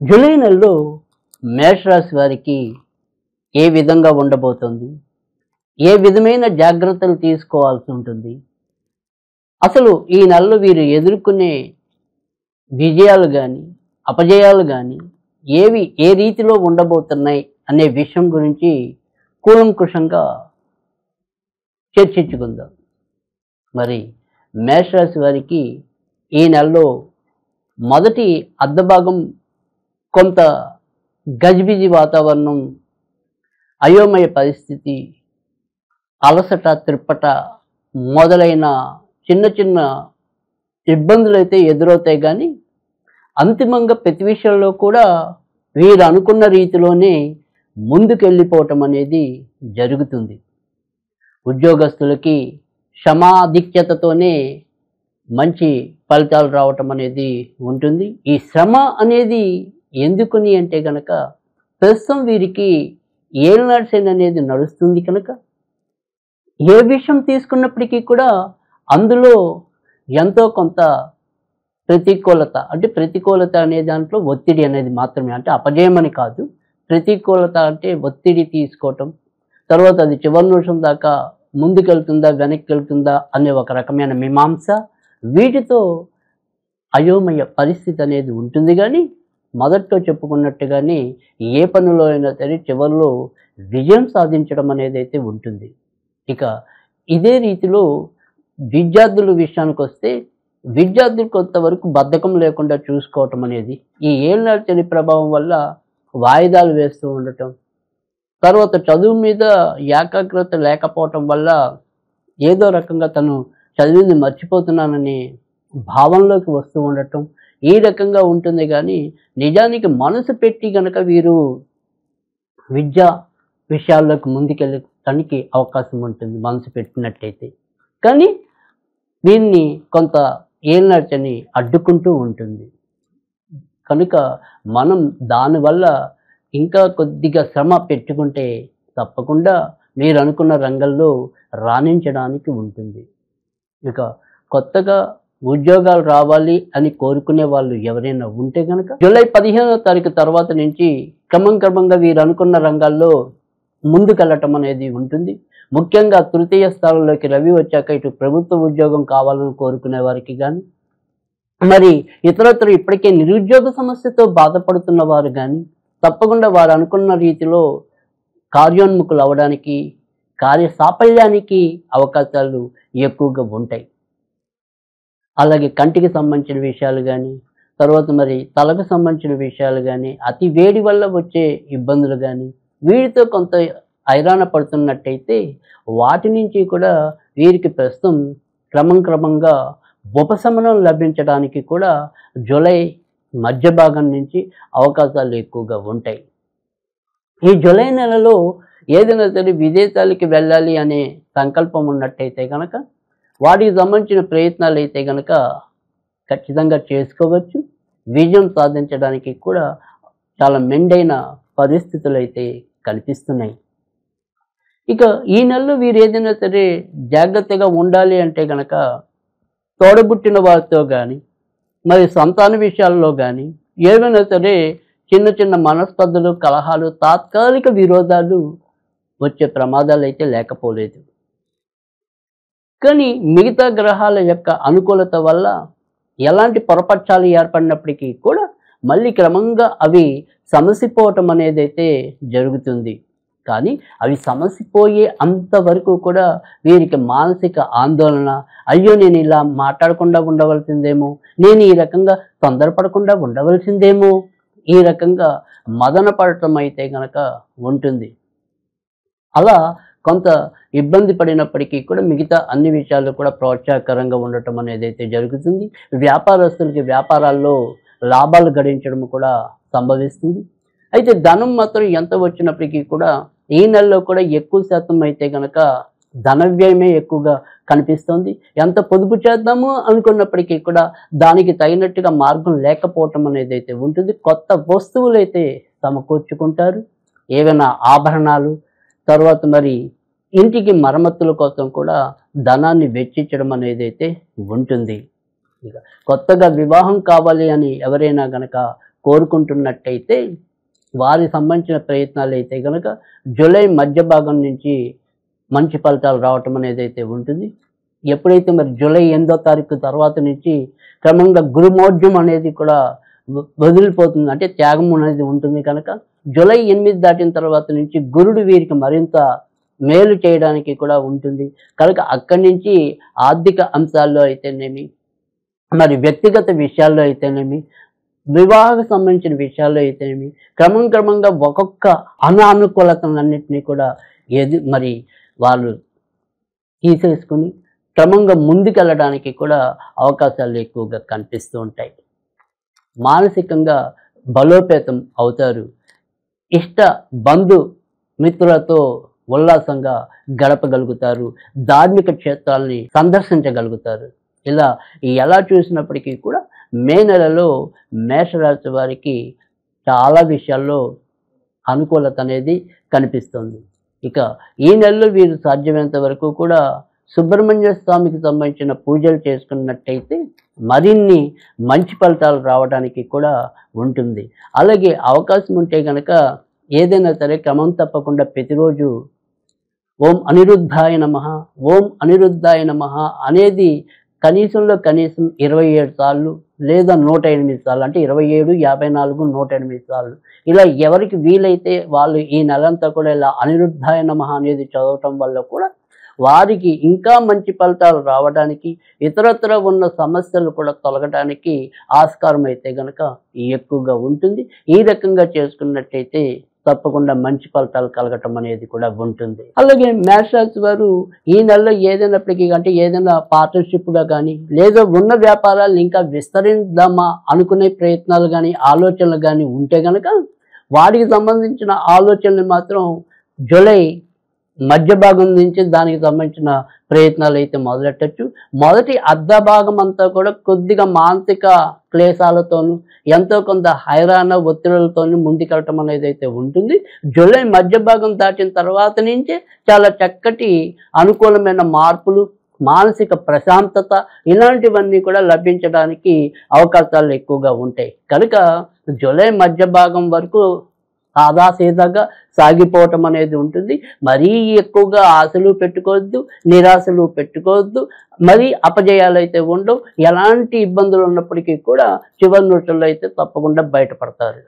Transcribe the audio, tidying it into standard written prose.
July నెలలో మేషరాశి వారికి ఏ విధంగా ఉండబోతుంది? ఏ విధమైన జాగ్రత్తలు తీసుకోవాల్సి ఉంటుంది? అసలు ఈ నెలలో వీరు ఎదుర్కొనే విజయాలు కానీ అపజయాలు కానీ ఏ రీతిలో ఉండబోతున్నాయి అనే విషయం గురించి కూలంకుషంగా చర్చించుకుందాం. మరి మేషరాశి వారికి ఈ నెలలో మొదటి అర్ధభాగం కొంత గజిబిజి వాతావరణం, అయోమయ పరిస్థితి, అలసట, త్రిప్పట మొదలైన చిన్న చిన్న ఇబ్బందులు అయితే ఎదురవుతాయి. కానీ అంతిమంగా ప్రతి విషయంలో కూడా వీరు అనుకున్న రీతిలోనే ముందుకెళ్ళిపోవటం అనేది జరుగుతుంది. ఉద్యోగస్తులకి శ్రమాధిక్యతతోనే మంచి ఫలితాలు రావటం అనేది ఉంటుంది. ఈ శ్రమ అనేది ఎందుకుని అంటే కనుక ప్రస్తుతం వీరికి ఏలినాటి శని అనేది నడుస్తుంది కనుక ఏ విషయం తీసుకున్నప్పటికీ కూడా అందులో ఎంతో కొంత ప్రతికూలత అనే దాంట్లో ఒత్తిడి అనేది మాత్రమే, అంటే అపజయం అని కాదు. ప్రతికూలత అంటే ఒత్తిడి తీసుకోవటం, తర్వాత అది చివరి నిమిషం దాకా ముందుకెళ్తుందా వెనక్కి వెళ్తుందా అనే ఒక రకమైన మీమాంస, వీటితో అయోమయ పరిస్థితి అనేది ఉంటుంది. కానీ మొదట్లో చెప్పుకున్నట్టుగానే ఏ పనిలో అయినా సరే చివరిలో విజయం సాధించడం అనేది అయితే ఉంటుంది. ఇక ఇదే రీతిలో విద్యార్థుల విషయానికి వస్తే, విద్యార్థులు కొంతవరకు బద్ధకం లేకుండా చూసుకోవటం అనేది, ఈ ఏలినాటి శని ప్రభావం వల్ల వాయిదాలు వేస్తూ ఉండటం, తర్వాత చదువు మీద ఏకాగ్రత లేకపోవటం వల్ల ఏదో రకంగా తను చదివింది మర్చిపోతున్నానని భావంలోకి వస్తూ ఉండటం, ఈ రకంగా ఉంటుంది. కానీ నిజానికి మనసు పెట్టి కనుక వీరు విద్యా విషయాల్లోకి ముందుకెళ్ళటానికి అవకాశం ఉంటుంది మనసు పెట్టినట్టయితే. కానీ దీన్ని కొంత ఏలినాటి శని అడ్డుకుంటూ ఉంటుంది కనుక మనం దానివల్ల ఇంకా కొద్దిగా శ్రమ పెట్టుకుంటే తప్పకుండా మీరు అనుకున్న రంగంలో రాణించడానికి ఉంటుంది. ఇక కొత్తగా ఉద్యోగాలు రావాలి అని కోరుకునే వాళ్ళు ఎవరైనా ఉంటే కనుక జూలై 15వ తారీఖు తర్వాత నుంచి క్రమంగా వీరు అనుకున్న రంగాల్లో ముందుకెళ్ళటం అనేది ఉంటుంది. ముఖ్యంగా తృతీయ స్థానంలోకి రవి వచ్చాక ఇటు ప్రభుత్వ ఉద్యోగం కావాలని కోరుకునే వారికి కానీ, మరి ఇతరత్ర ఇప్పటికే నిరుద్యోగ సమస్యతో బాధపడుతున్న వారు కానీ తప్పకుండా వారు అనుకున్న రీతిలో కార్యోన్ముఖులు అవ్వడానికి, కార్య సాఫల్యానికి అవకాశాలు ఎక్కువగా ఉంటాయి. అలాగే కంటికి సంబంధించిన విషయాలు కానీ, తర్వాత మరి తలకు సంబంధించిన విషయాలు కానీ, అతి వేడి వల్ల వచ్చే ఇబ్బందులు కానీ, వీటితో కొంత హైరాణ పడుతున్నట్టయితే వాటి నుంచి కూడా వీరికి ప్రస్తుతం క్రమంగా ఉపశమనం లభించడానికి కూడా జూలై మధ్య భాగం నుంచి అవకాశాలు ఎక్కువగా ఉంటాయి. ఈ జూలై నెలలో ఏదైనా సరే విదేశాలకి వెళ్ళాలి అనే సంకల్పం ఉన్నట్టయితే కనుక వాటికి సంబంధించిన ప్రయత్నాలు అయితే కనుక ఖచ్చితంగా చేసుకోవచ్చు. విజయం సాధించడానికి కూడా చాలా మెండైన పరిస్థితులు అయితే కనిపిస్తున్నాయి. ఇక ఈ నెలలో వీరు ఏదైనా సరే జాగ్రత్తగా ఉండాలి అంటే కనుక తోడబుట్టిన వారితో కానీ, మరి సంతాన విషయాల్లో కానీ ఏవైనా సరే చిన్న మనస్పర్ధలు, కలహాలు, తాత్కాలిక విరోధాలు వచ్చే ప్రమాదాలు అయితే లేకపోలేదు. కానీ మిగతా గ్రహాల యొక్క అనుకూలత వల్ల ఎలాంటి పొరపక్షాలు ఏర్పడినప్పటికీ కూడా మళ్ళీ క్రమంగా అవి సమసిపోవటం అనేది అయితే జరుగుతుంది. కానీ అవి సమసిపోయే అంతవరకు కూడా వీరికి మానసిక ఆందోళన, అయ్యో నేను ఇలా మాట్లాడకుండా ఉండవలసిందేమో, నేను ఈ రకంగా తొందరపడకుండా ఉండవలసిందేమో, ఈ రకంగా మదన పడటం అయితే కనుక ఉంటుంది. అలా కొంత ఇబ్బంది పడినప్పటికీ కూడా మిగతా అన్ని విషయాల్లో కూడా ప్రోత్సాహకరంగా ఉండటం అనేది అయితే జరుగుతుంది. వ్యాపారస్తులకి వ్యాపారాల్లో లాభాలు గడించడం కూడా సంభవిస్తుంది. అయితే ధనం మాత్రం ఎంత వచ్చినప్పటికీ కూడా ఈ నెలలో కూడా ఎక్కువ శాతం అయితే కనుక ధన వ్యయమే ఎక్కువగా కనిపిస్తుంది. ఎంత పొదుపు చేద్దాము అనుకున్నప్పటికీ కూడా దానికి తగినట్టుగా మార్గం లేకపోవటం అనేది అయితే ఉంటుంది. కొత్త వస్తువులు అయితే సమకూర్చుకుంటారు, ఏవైనా ఆభరణాలు, తర్వాత మరి ఇంటికి మరమ్మతుల కోసం కూడా ధనాన్ని వెచ్చించడం అనేది అయితే ఉంటుంది. ఇక కొత్తగా వివాహం కావాలి అని ఎవరైనా గనక కోరుకుంటున్నట్టయితే వారికి సంబంధించిన ప్రయత్నాలు అయితే కనుక జూలై మధ్య భాగం నుంచి మంచి ఫలితాలు రావటం అనేది అయితే ఉంటుంది. ఎప్పుడైతే మరి జూలై 8వ తారీఖు తర్వాత నుంచి క్రమంగా గురుమోర్జం అనేది కూడా వదిలిపోతుంది, అంటే త్యాగం అనేది ఉంటుంది కనుక జూలై 8 దాటిన తర్వాత నుంచి గురుడు వీరికి మరింత మేలు చేయడానికి కూడా ఉంటుంది కనుక అక్కడి నుంచి ఆర్థిక అంశాల్లో అయితేనేమి, మరి వ్యక్తిగత విషయాల్లో అయితేనేమి, వివాహకు సంబంధించిన విషయాల్లో అయితేనేమి క్రమంగా ఒక్కొక్క అనానుకూలతలన్నింటినీ కూడా మరి వాళ్ళు తీసేసుకుని క్రమంగా ముందుకెళ్ళడానికి కూడా అవకాశాలు ఎక్కువగా కనిపిస్తూ ఉంటాయి. మానసికంగా బలోపేతం అవుతారు. ఇష్ట బంధు మిత్రులతో ఉల్లాసంగా గడపగలుగుతారు. ధార్మిక క్షేత్రాలని సందర్శించగలుగుతారు. ఇలా ఎలా చూసినప్పటికీ కూడా మే నెలలో మేషరాశి వారికి చాలా విషయాల్లో అనుకూలత అనేది కనిపిస్తుంది. ఇక ఈ నెలలో వీరు సాధ్యమైనంత వరకు కూడా సుబ్రహ్మణ్య స్వామికి సంబంధించిన పూజలు చేసుకున్నట్టయితే మరిన్ని మంచి ఫలితాలు రావడానికి కూడా ఉంటుంది. అలాగే అవకాశం ఉంటే కనుక ఏదైనా సరే క్రమం తప్పకుండా ప్రతిరోజు ఓం అనిరుద్ధాయ నమః, ఓం అనిరుద్ధాయ నమః అనేది కనీసం 27 సార్లు లేదా 108 సార్లు, అంటే 27, 54, 108 సార్లు ఇలా ఎవరికి వీలైతే వాళ్ళు ఈ నెలంతా కూడా ఇలా అనిరుద్ధాయ నమః అనేది చదవటం వల్ల కూడా వారికి ఇంకా మంచి ఫలితాలు రావడానికి, ఇతరత్ర ఉన్న సమస్యలు కూడా తొలగడానికి ఆస్కారం అయితే కనుక ఎక్కువగా ఉంటుంది. ఈ రకంగా చేసుకున్నట్టయితే తప్పకుండా మంచి ఫలితాలు కలగటం అనేది కూడా ఉంటుంది. అలాగే మేషరాశి వారు ఈ నెలలో ఏదైనప్పటికీ, అంటే ఏదైనా పార్ట్నర్షిప్గా కానీ లేదా ఉన్న వ్యాపారాలు ఇంకా విస్తరిద్దామా అనుకునే ప్రయత్నాలు కానీ ఆలోచనలు కానీ ఉంటే కనుక వాటికి సంబంధించిన ఆలోచనలు మాత్రం జూలై మధ్య భాగం నుంచి దానికి సంబంధించిన ప్రయత్నాలు అయితే మొదలెట్టచ్చు. మొదటి అర్ధ భాగం అంతా కూడా కొద్దిగా మానసిక క్లేశాలతోనూ ఎంతో కొంత హైరాణ ఒత్తిడులతోనూ ముందుకెళ్ళటం అనేది అయితే ఉంటుంది. జూలై మధ్య భాగం దాటిన తర్వాత నుంచే చాలా చక్కటి అనుకూలమైన మార్పులు, మానసిక ప్రశాంతత ఇలాంటివన్నీ కూడా లభించడానికి అవకాశాలు ఎక్కువగా ఉంటాయి. కనుక జూలై మధ్య భాగం వరకు సాదాసీదాగా సాగిపోవటం అనేది ఉంటుంది. మరీ ఎక్కువగా ఆశలు పెట్టుకోవద్దు, నిరాశలు పెట్టుకోవద్దు, మరీ అపజయాలు అయితే ఉండవు. ఎలాంటి ఇబ్బందులు ఉన్నప్పటికీ కూడా చివరి నిమిషంలో అయితే తప్పకుండా బయటపడతారు.